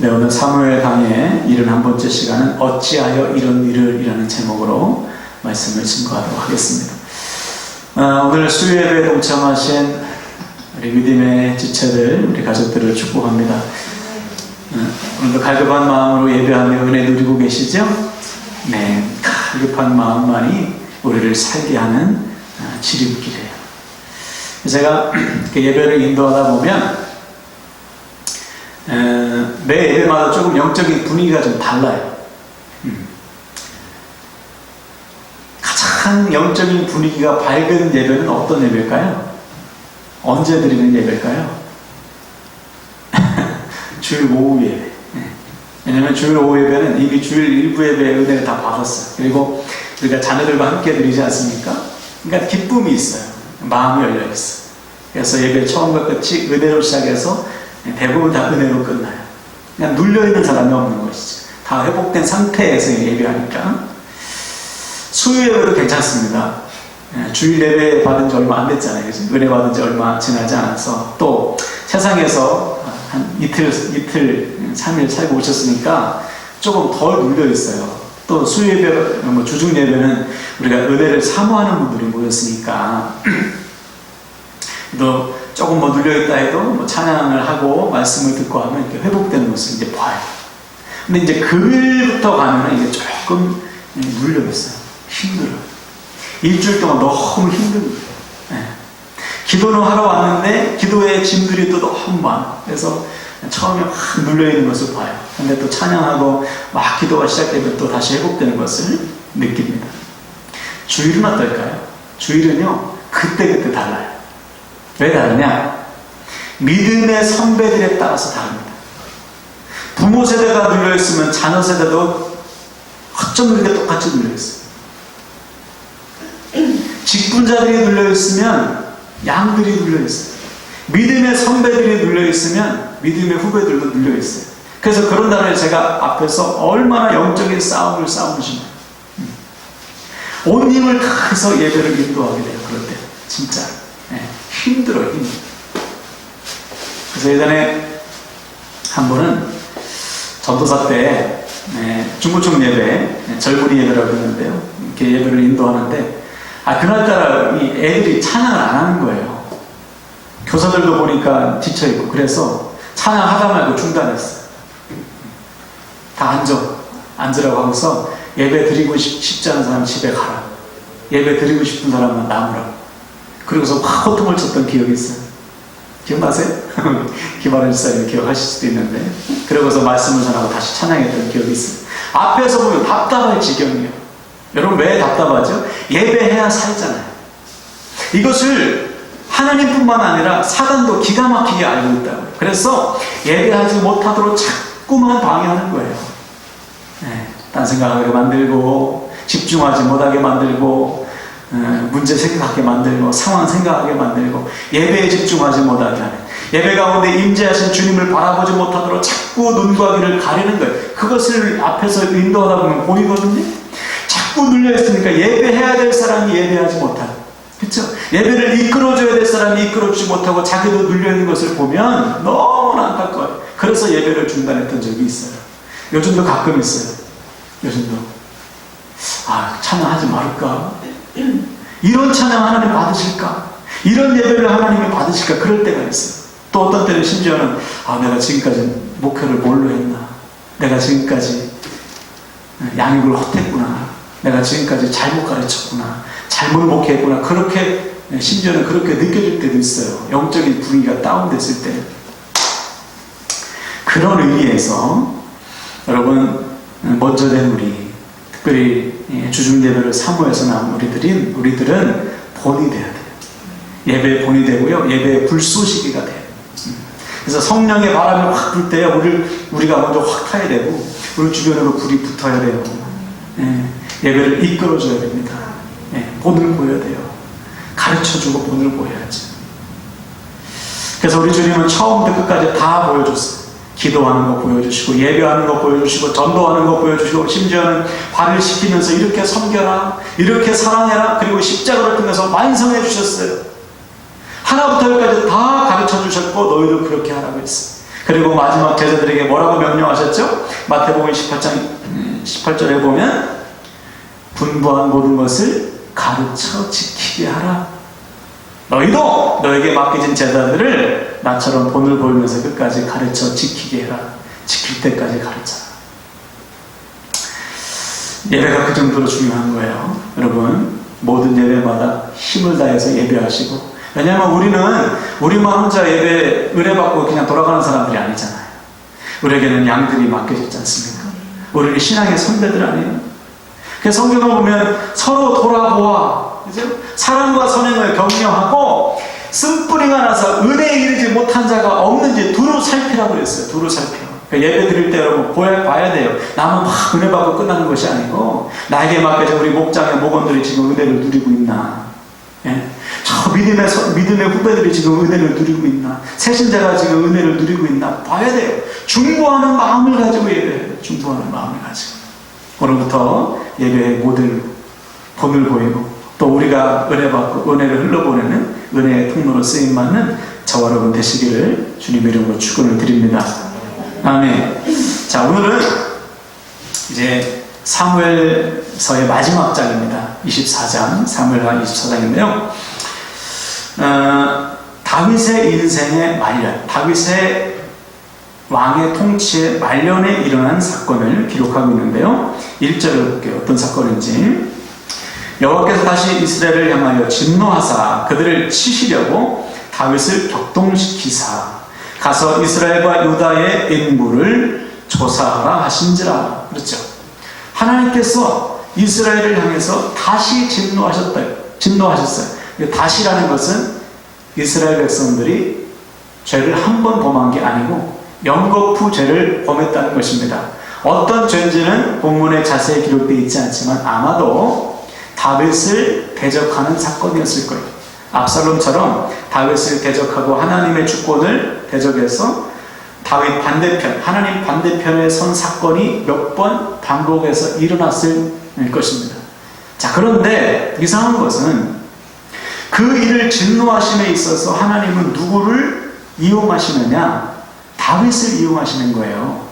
네, 오늘 사무엘 강의 71번째 시간은 어찌하여 이런 일을 이라는 제목으로 말씀을 증거하도록 하겠습니다. 오늘 수요예배에 동참하신 우리 믿음의 지체들, 우리 가족들을 축복합니다. 오늘도 갈급한 마음으로 예배하며 은혜 누리고 계시죠? 네, 갈급한 마음만이 우리를 살게 하는 지름길이에요. 제가 예배를 인도하다 보면 매 예배마다 조금 영적인 분위기가 좀 달라요. 가장 영적인 분위기가 밝은 예배는 어떤 예배일까요? 언제 드리는 예배일까요? 주일 오후 예배. 왜냐하면 주일 오후 예배는 이미 주일 일부 예배의 은혜를 다 받았어요. 그리고 우리가 자녀들과 함께 드리지 않습니까? 그러니까 기쁨이 있어요. 마음이 열려 있어요. 그래서 예배 처음과 끝이 은혜로 시작해서 대부분 다 은혜로 끝나요. 그냥 눌려있는 사람이 없는 것이죠. 다 회복된 상태에서 예배하니까. 수요 예배도 괜찮습니다. 주일 예배 받은 지 얼마 안 됐잖아요. 그죠? 은혜 받은 지 얼마 지나지 않아서 또 세상에서 한 이틀, 3일 살고 오셨으니까 조금 덜 눌려있어요. 또 수요 예배, 주중 예배는 우리가 은혜를 사모하는 분들이 모였으니까 또 조금 눌려있다 해도 찬양을 하고 말씀을 듣고 하면 이렇게 회복되는 모습을 이제 봐요. 근데 이제 금일부터 가면은 이게 조금 눌려있어요. 힘들어요. 일주일 동안 너무 힘듭니다. 기도는 하러 왔는데 기도의 짐들이 또 너무 많아. 그래서 처음에 막 눌려있는 것을 봐요. 근데 또 찬양하고 막 기도가 시작되면 또 다시 회복되는 것을 느낍니다. 주일은 어떨까요? 주일은요, 그때그때 달라요. 왜 다르냐? 믿음의 선배들에 따라서 다릅니다. 부모 세대가 눌려있으면 자녀 세대도 어쩜 그렇게 똑같이 눌려있어요. 직분자들이 눌려있으면 양들이 눌려있어요. 믿음의 선배들이 눌려있으면 믿음의 후배들도 눌려있어요. 그래서 그런 날에 제가 앞에서 얼마나 영적인 싸움을 싸우는지 온 힘을 다해서 예배를 인도하게 돼요. 그럴 때 진짜 힘들어요. 힘들어요. 그래서 예전에 한 번은 전도사 때 중고청 예배, 절구리 예배라고 했는데요. 이렇게 예배를 인도하는데 그날따라 이 애들이 찬양을 안 하는 거예요. 교사들도 보니까 지쳐있고 그래서 찬양하다 말고 중단했어요. 다 앉으라고 하고서 예배 드리고 싶지 않은 사람 집에 가라. 예배 드리고 싶은 사람은 남으라고. 그리고서 막 호통을 쳤던 기억이 있어요. 기억나세요? 김아름 집사님 기억하실 수도 있는데 그러고서 말씀을 전하고 다시 찬양했던 기억이 있어요. 앞에서 보면 답답할 지경이에요. 여러분 왜 답답하죠? 예배해야 살잖아요. 이것을 하나님뿐만 아니라 사단도 기가 막히게 알고 있다고요. 그래서 예배하지 못하도록 자꾸만 방해하는 거예요. 딴 생각하게 만들고 집중하지 못하게 만들고 문제 생각하게 만들고 상황 생각하게 만들고 예배에 집중하지 못하게 하는, 예배 가운데 임재하신 주님을 바라보지 못하도록 자꾸 눈과 귀를 가리는 거예요. 그것을 앞에서 인도하다 보면 보이거든요. 자꾸 눌려있으니까 예배해야 될 사람이 예배하지 못하고, 그렇죠? 예배를 이끌어줘야 될 사람이 이끌어주지 못하고 자기도 눌려있는 것을 보면 너무나 안타까워요. 그래서 예배를 중단했던 적이 있어요. 요즘도 가끔 있어요. 요즘도 찬양하지 말을까? 이런 찬양 하나님 받으실까? 이런 예배를 하나님이 받으실까? 그럴 때가 있어요. 또 어떤 때는 심지어는 내가 지금까지 목회를 뭘로 했나? 내가 지금까지 양육을 헛했구나. 내가 지금까지 잘못 가르쳤구나. 잘못 목회했구나. 그렇게 심지어는 그렇게 느껴질 때도 있어요. 영적인 분위기가 다운됐을 때. 그런 의미에서 여러분 먼저 된 우리, 특별히 주중 예배를 사모해서 나온 우리들은 본이 돼야 돼요. 예배의 본이 되고요. 예배의 불쏘시개가 돼요. 그래서 성령의 바람이 확 불 때 우리가 먼저 확 타야 되고 우리 주변으로 불이 붙어야 돼요. 예배를 이끌어줘야 됩니다. 본을 보여야 돼요. 가르쳐주고 본을 보여야죠. 그래서 우리 주님은 처음부터 끝까지 다 보여줬어요. 기도하는 거 보여주시고 예배하는 거 보여주시고 전도하는 거 보여주시고 심지어는 발을 씻기면서 이렇게 섬겨라, 이렇게 사랑해라, 그리고 십자가를 통해서 완성해 주셨어요. 하나부터 열까지 다 가르쳐 주셨고 너희도 그렇게 하라고 했어요. 그리고 마지막 제자들에게 뭐라고 명령하셨죠? 마태복음 18절에 보면 분부한 모든 것을 가르쳐 지키게 하라. 너희도 너에게 맡겨진 제자들을 나처럼 본을 보이면서 끝까지 가르쳐 지키게 해라. 지킬 때까지 가르쳐라. 예배가 그 정도로 중요한 거예요. 여러분, 모든 예배마다 힘을 다해서 예배하시고, 왜냐하면 우리만 혼자 예배 은혜받고 그냥 돌아가는 사람들이 아니잖아요. 우리에게는 양들이 맡겨졌지 않습니까? 우리는 신앙의 선배들 아니에요. 그래서 성경을 보면 서로 돌아보아, 그죠? 사랑과 선행을 격려하고 쓴뿌리가 나서 은혜에 이르지 못한 자가 없는지 두루 살피라고 그랬어요. 두루 살피라. 예배 드릴 때 여러분 봐야 돼요. 나만 막 은혜 받고 끝나는 것이 아니고, 나에게 맡겨진 우리 목장의 목원들이 지금 은혜를 누리고 있나? 예? 저 믿음의 후배들이 지금 은혜를 누리고 있나? 새신자가 지금 은혜를 누리고 있나? 봐야 돼요. 중보하는 마음을 가지고 예배해요. 중보하는 마음을 가지고. 오늘부터 예배의 모든 본을 보이고, 또 우리가 은혜 받고 은혜를 흘러보내는 은혜의 통로로 쓰임받는 저와 여러분 되시기를 주님의 이름으로 축원을 드립니다. 아멘. 자, 오늘은 이제 사무엘서의 마지막 장입니다. 24장, 사무엘하 24장인데요. 다윗의 인생의 말년, 다윗의 왕의 통치의 말년에 일어난 사건을 기록하고 있는데요. 1절을 볼게요. 어떤 사건인지. 여호와께서 다시 이스라엘을 향하여 진노하사 그들을 치시려고 다윗을 격동시키사 가서 이스라엘과 유다의 인물을 조사하라 하신지라. 그렇죠. 하나님께서 이스라엘을 향해서 다시 진노하셨어요. 다시라는 것은 이스라엘 백성들이 죄를 한 번 범한 게 아니고 연거푸 죄를 범했다는 것입니다. 어떤 죄인지는 본문에 자세히 기록되어 있지 않지만 아마도 다윗을 대적하는 사건이었을 거예요. 압살롬처럼 다윗을 대적하고 하나님의 주권을 대적해서 다윗 반대편, 하나님 반대편에 선 사건이 몇 번 반복해서 일어났을 것입니다. 자, 그런데 이상한 것은 그 일을 진노하심에 있어서 하나님은 누구를 이용하시느냐? 다윗을 이용하시는 거예요.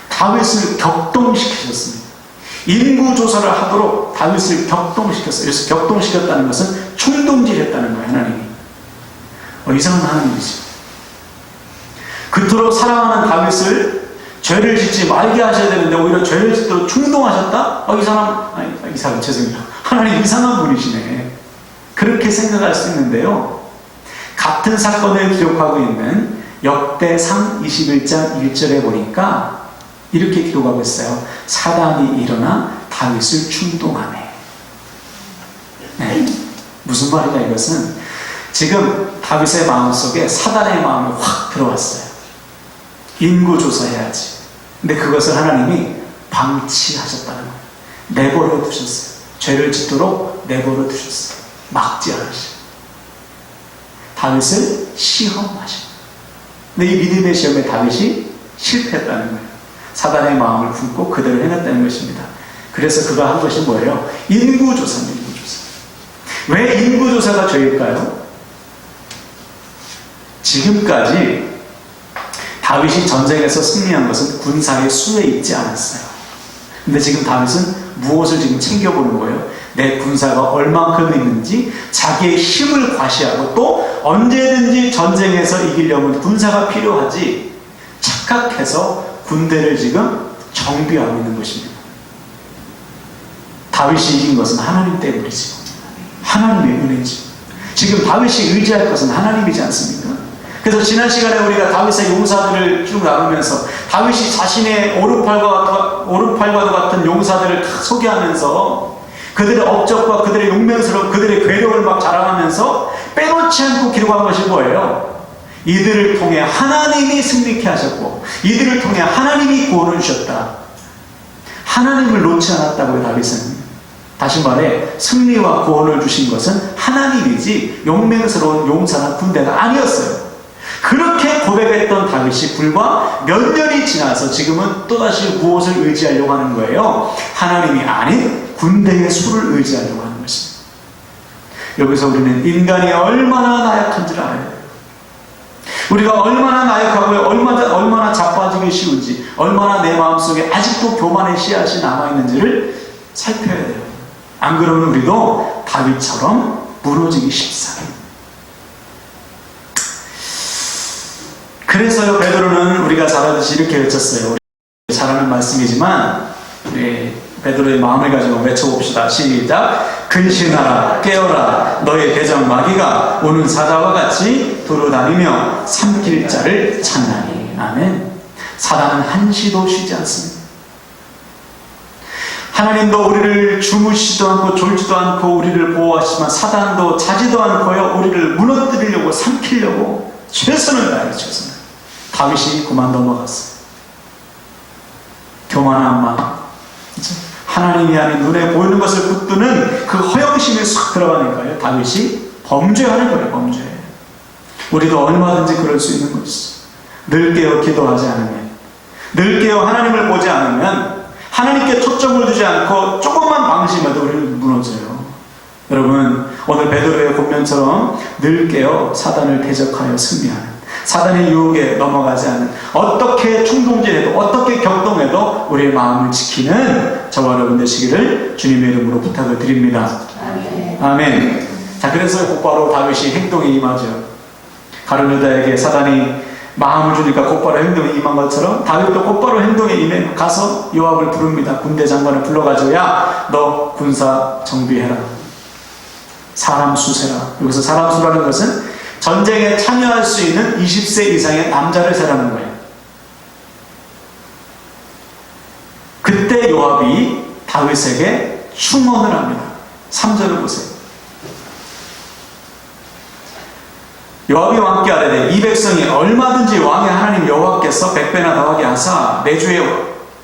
다윗을 격동시키셨습니다. 인구조사를 하도록 다윗을 격동시켰어요. 그래서 격동시켰다는 것은 충동질했다는 거예요, 하나님이. 이상한 하나님이죠. 그토록 사랑하는 다윗을 죄를 짓지 말게 하셔야 되는데 오히려 죄를 짓도록 충동하셨다? 이 사람 죄송해요. 하나님 이상한 분이시네. 그렇게 생각할 수 있는데요. 같은 사건을 기록하고 있는 역대상 21장 1절에 보니까 이렇게 기록하고 있어요. 사단이 일어나 다윗을 충동하네. 네. 무슨 말이냐 이것은 지금 다윗의 마음속에 사단의 마음이 확 들어왔어요. 인구조사해야지. 근데 그것을 하나님이 방치하셨다는 거예요. 내버려 두셨어요. 죄를 짓도록 내버려 두셨어요. 막지 않으시고 다윗을 시험하시고. 근데 이 믿음의 시험에 다윗이 실패했다는 거예요. 사단의 마음을 품고 그대로 해냈다는 것입니다. 그래서 그가 한 것이 뭐예요? 인구조사입니다. 인구조사. 왜 인구조사가 죄일까요? 지금까지 다윗이 전쟁에서 승리한 것은 군사의 수에 있지 않았어요. 근데 지금 다윗은 무엇을 지금 챙겨보는 거예요? 내 군사가 얼만큼 있는지 자기의 힘을 과시하고 또 언제든지 전쟁에서 이기려면 군사가 필요하지 착각해서 군대를 지금 정비하고 있는 것입니다. 다윗이 이긴 것은 하나님 때문이지. 하나님의 은혜지. 지금 다윗이 의지할 것은 하나님이지 않습니까? 그래서 지난 시간에 우리가 다윗의 용사들을 쭉 나누면서 다윗이 자신의 오른팔과도 같은 용사들을 다 소개하면서 그들의 업적과 그들의 용맹스러운 그들의 괴력을 막 자랑하면서 빼놓지 않고 기록한 것이 뭐예요? 이들을 통해 하나님이 승리케 하셨고 이들을 통해 하나님이 구원을 주셨다. 하나님을 놓지 않았다고요. 다윗은. 다시 말해 승리와 구원을 주신 것은 하나님이지 용맹스러운 용사나 군대가 아니었어요. 그렇게 고백했던 다윗이 불과 몇 년이 지나서 지금은 또다시 무엇을 의지하려고 하는 거예요? 하나님이 아닌 군대의 수를 의지하려고 하는 것입니다. 여기서 우리는 인간이 얼마나 나약한지를 알아야 돼요. 우리가 얼마나 나약하고 얼마나 자빠지기 쉬운지, 얼마나 내 마음속에 아직도 교만의 씨앗이 남아있는지를 살펴야 돼요. 안 그러면 우리도 다윗처럼 무너지기 쉽사요. 그래서요, 베드로는 우리가 잘 알듯이 이렇게 외쳤어요. 잘하는 말씀이지만 베드로의 마음을 가지고 외쳐봅시다. 시작. 근신하라, 깨어라. 너의 대적 마귀가 오는 사자와 같이 두루다니며 삼킬 자를 찾나니. 아멘. 사단은 한시도 쉬지 않습니다. 하나님도 우리를 주무시지도 않고 졸지도 않고 우리를 보호하시지만 사단도 자지도 않고요, 우리를 무너뜨리려고 삼키려고 최선을 다해요. 최선을. 다윗이 그만 넘어갔어요. 교만한 마음, 하나님이 아닌 눈에 보이는 것을 붙드는 그 허영심에 쏙 들어가니까요, 다윗이 범죄하는 거예요. 범죄. 우리도 얼마든지 그럴 수 있는 것이죠. 늘 깨어 기도하지 않으면, 늘 깨어 하나님을 보지 않으면, 하나님께 초점을 두지 않고 조금만 방심해도 우리는 무너져요. 여러분, 오늘 베드로의 권면처럼 늘 깨어 사단을 대적하여 승리하는, 사단의 유혹에 넘어가지 않는, 어떻게 충동질해도 어떻게 격동해도 우리의 마음을 지키는 저와 여러분 되시기를 주님의 이름으로 부탁을 드립니다. 아멘. 아멘. 자, 그래서 곧바로 다윗이 행동에 임하죠. 가룟 유다에게 사단이 마음을 주니까 곧바로 행동에 임한 것처럼 다윗도 곧바로 행동에 임해 가서 요압을 부릅니다. 군대 장관을 불러가지고, 야, 너 군사 정비해라. 사람 수세라. 여기서 사람 수라는 것은 전쟁에 참여할 수 있는 20세 이상의 남자를 세라는 거예요. 그때 요압이 다윗에게 충언을 합니다. 3절을 보세요. 요압이 왕께 아뢰되 이 백성이 얼마든지 왕의 하나님 여호와께서 100배나 더하게 하사 내 주의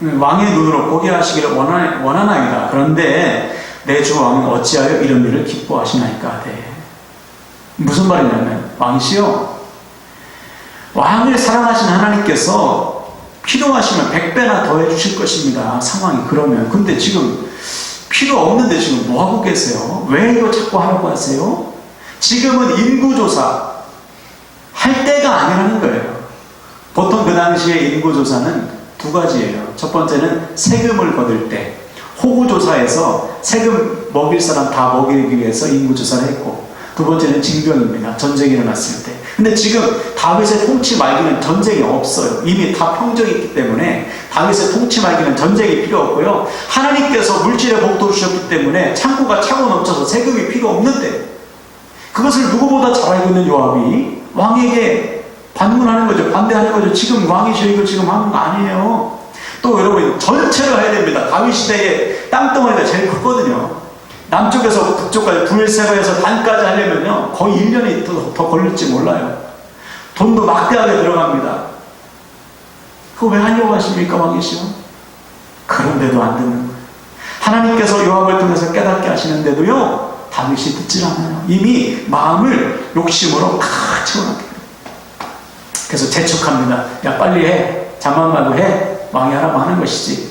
왕의 눈으로 보게 하시기를 원하나이다. 그런데 내 주 왕은 어찌하여 이런 일을 기뻐하시나이까 하되. 무슨 말이냐면, 왕이시여, 왕을 사랑하신 하나님께서 필요하시면 100배나 더해 주실 것입니다. 상황이 그러면. 근데 지금 필요 없는데 지금 뭐 하고 계세요? 왜 이거 자꾸 하라고 하세요? 지금은 인구조사 할 때가 아니라는 거예요. 보통 그 당시에 인구조사는 두 가지예요. 첫 번째는 세금을 거둘 때, 호구조사에서 세금 먹일 사람 다 먹이기 위해서 인구조사를 했고, 두 번째는 징병입니다. 전쟁이 일어났을 때. 근데 지금 다윗의 통치 말기는 전쟁이 없어요. 이미 다 평정이 있기 때문에 다윗의 통치 말기는 전쟁이 필요 없고요. 하나님께서 물질의 복도를 주셨기 때문에 창고가 차고 넘쳐서 세금이 필요 없는데, 그것을 누구보다 잘 알고 있는 요압이 왕에게 반문하는 거죠. 반대하는 거죠. 지금 왕이시여, 이거 지금 하는 거 아니에요. 또 여러분, 전체를 해야 됩니다. 다윗 시대의 땅덩어리가 제일 크거든요. 남쪽에서 북쪽까지 불세바에서 단까지 하려면요, 거의 1년이 더 걸릴지 몰라요. 돈도 막대하게 들어갑니다. 그거 왜 하려고 하십니까, 왕이시여? 그런데도 안 듣는 거예요. 하나님께서 요압을 통해서 깨닫게 하시는데도요, 다윗이 듣질 않아요. 이미 마음을 욕심으로 칵 채워놨기 때문에. 그래서 재촉합니다. 야, 빨리 해. 잠만 말고 해. 왕이 하라고 하는 것이지.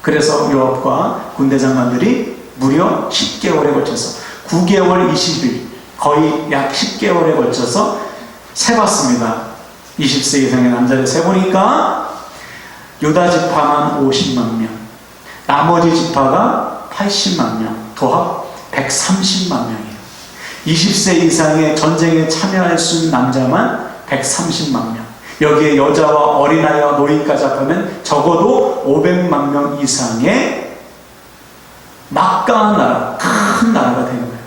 그래서 요압과 군대 장관들이 무려 10개월에 걸쳐서 9개월 20일, 거의 약 10개월에 걸쳐서 세봤습니다. 20세 이상의 남자를 세보니까 유다 지파만 50만 명, 나머지 지파가 80만 명, 도합 130만 명이에요. 20세 이상의 전쟁에 참여할 수 있는 남자만 130만 명, 여기에 여자와 어린아이와 노인까지 합하면 적어도 500만 명 이상의 막강한 나라, 큰 나라가 되는 거예요.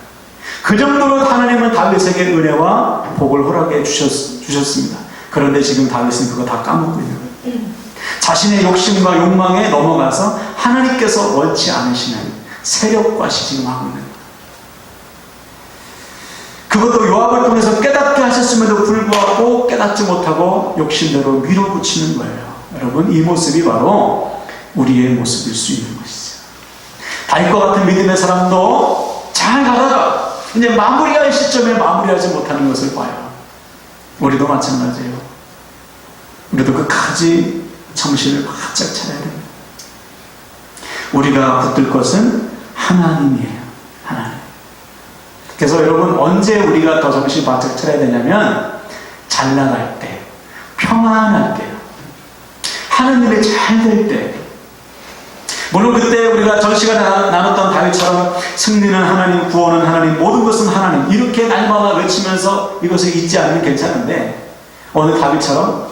그 정도로 하나님은 다윗에게 은혜와 복을 허락해 주셨습니다. 그런데 지금 다윗은 그거 다 까먹고 있는 거예요. 자신의 욕심과 욕망에 넘어가서 하나님께서 원치 않으시는 세력과 지금 하고 있는 거예요. 그것도 요압을 통해서 깨닫게 하셨음에도 불구하고 깨닫지 못하고 욕심대로 밀어붙이는 거예요. 여러분, 이 모습이 바로 우리의 모습일 수 있는 것이죠. 다윗과 같은 믿음의 사람도 잘 가다가 이제 마무리할 시점에 마무리하지 못하는 것을 봐요. 우리도 마찬가지예요. 우리도 끝까지 정신을 바짝 차려야 됩니다. 우리가 붙들 것은 하나님이에요. 하나님. 그래서 여러분, 언제 우리가 더 정신 바짝 차려야 되냐면 잘 나갈 때, 평안할 때요. 하는 일이 잘 될 때. 물론 그때 우리가 전 시간에 나눴던 다윗처럼 승리는 하나님, 구원은 하나님, 모든 것은 하나님 이렇게 날마다 외치면서 이것을 잊지 않으면 괜찮은데 오늘 다윗처럼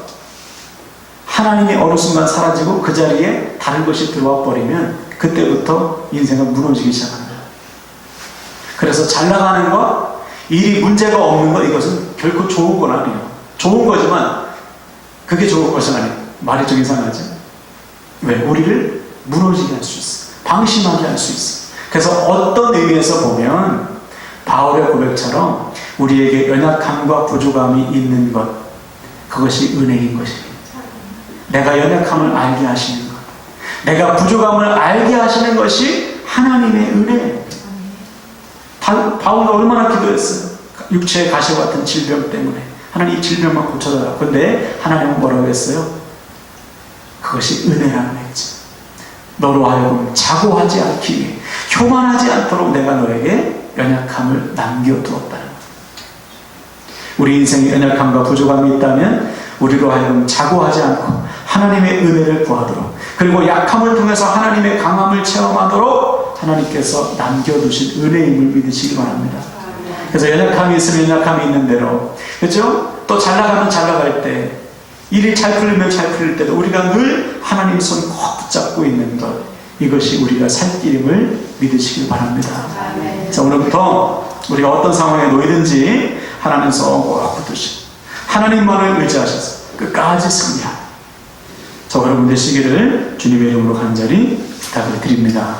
하나님이 어느 순간 사라지고 그 자리에 다른 것이 들어와 버리면 그때부터 인생은 무너지기 시작합니다. 그래서 잘 나가는 것, 일이 문제가 없는 것, 이것은 결코 좋은 건 아니에요. 좋은 거지만 그게 좋은 것은 아니에요. 말이 좀 이상하죠? 왜? 우리를 무너지게 할 수 있어. 방심하게 할 수 있어. 그래서 어떤 의미에서 보면 바울의 고백처럼 우리에게 연약함과 부족함이 있는 것, 그것이 은혜인 것입니다. 내가 연약함을 알게 하시는 것, 내가 부족함을 알게 하시는 것이 하나님의 은혜예요. 바울은 얼마나 기도했어요. 육체의 가시와 같은 질병 때문에 하나님 이 질병만 고쳐달라. 근데 하나님은 뭐라고 했어요? 그것이 은혜라는 거죠. 너로 하여금 자고하지 않기 위해, 교만하지 않도록 내가 너에게 연약함을 남겨두었다는 것. 우리 인생에 연약함과 부족함이 있다면 우리로 하여금 자고하지 않고 하나님의 은혜를 구하도록, 그리고 약함을 통해서 하나님의 강함을 체험하도록 하나님께서 남겨두신 은혜임을 믿으시기 바랍니다. 그래서 연약함이 있으면 연약함이 있는 대로, 그렇죠? 또 잘 나가면 잘 나갈 때, 일이 잘 풀리면 잘 풀릴 때도 우리가 늘 하나님 손 꼭 붙잡고 있는 것, 이것이 우리가 살 길임을 믿으시기 바랍니다. 자, 오늘부터 우리가 어떤 상황에 놓이든지 하나님 손 꼭 붙드시고 하나님만을 의지하셔서 끝까지 승리하고 저와 여러분 되시기를 주님의 이름으로 간절히 부탁을 드립니다.